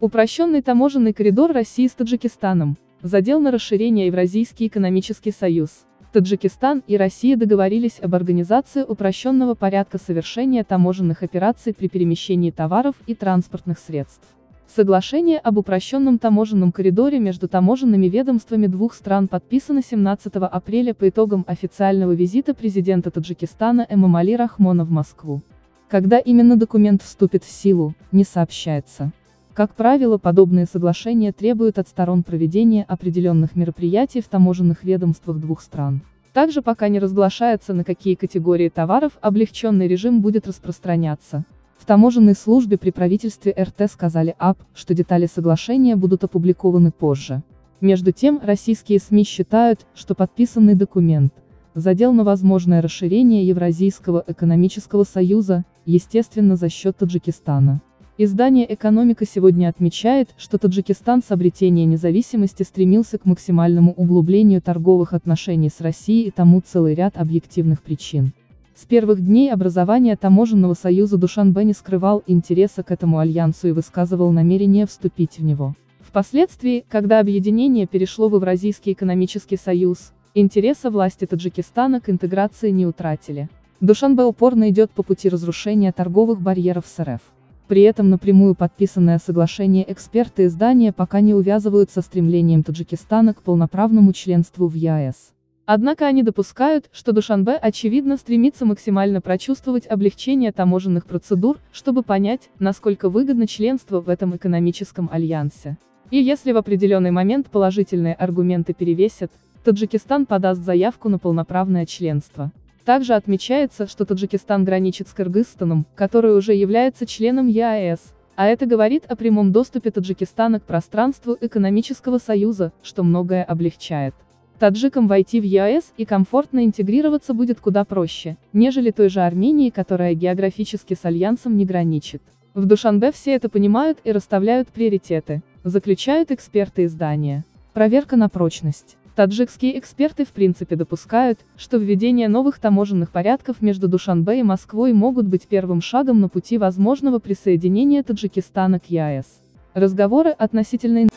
Упрощенный таможенный коридор России с Таджикистаном. Задел на расширение Евразийский экономический союз. Таджикистан и Россия договорились об организации упрощенного порядка совершения таможенных операций при перемещении товаров и транспортных средств. Соглашение об упрощенном таможенном коридоре между таможенными ведомствами двух стран подписано 17 апреля по итогам официального визита президента Таджикистана Эмомали Рахмона в Москву. Когда именно документ вступит в силу, не сообщается. Как правило, подобные соглашения требуют от сторон проведения определенных мероприятий в таможенных ведомствах двух стран. Также пока не разглашается, на какие категории товаров облегченный режим будет распространяться. В таможенной службе при правительстве РТ сказали что детали соглашения будут опубликованы позже. Между тем, российские СМИ считают, что подписанный документ задел на возможное расширение Евразийского экономического союза, естественно за счет Таджикистана. Издание «Экономика» сегодня отмечает, что Таджикистан с обретения независимости стремился к максимальному углублению торговых отношений с Россией и тому целый ряд объективных причин. С первых дней образования таможенного союза Душанбе не скрывал интереса к этому альянсу и высказывал намерение вступить в него. Впоследствии, когда объединение перешло в Евразийский экономический союз, интереса власти Таджикистана к интеграции не утратили. Душанбе упорно идет по пути разрушения торговых барьеров с РФ. При этом напрямую подписанное соглашение эксперты издания пока не увязывают со стремлением Таджикистана к полноправному членству в ЕАЭС. Однако они допускают, что Душанбе очевидно стремится максимально прочувствовать облегчение таможенных процедур, чтобы понять, насколько выгодно членство в этом экономическом альянсе. И если в определенный момент положительные аргументы перевесят, Таджикистан подаст заявку на полноправное членство. Также отмечается, что Таджикистан граничит с Кыргызстаном, который уже является членом ЕАЭС, а это говорит о прямом доступе Таджикистана к пространству экономического союза, что многое облегчает. Таджикам войти в ЕАЭС и комфортно интегрироваться будет куда проще, нежели той же Армении, которая географически с альянсом не граничит. В Душанбе все это понимают и расставляют приоритеты, заключают эксперты издания. Проверка на прочность. Таджикские эксперты в принципе допускают, что введение новых таможенных порядков между Душанбе и Москвой могут быть первым шагом на пути возможного присоединения Таджикистана к ЕАЭС. Разговоры относительно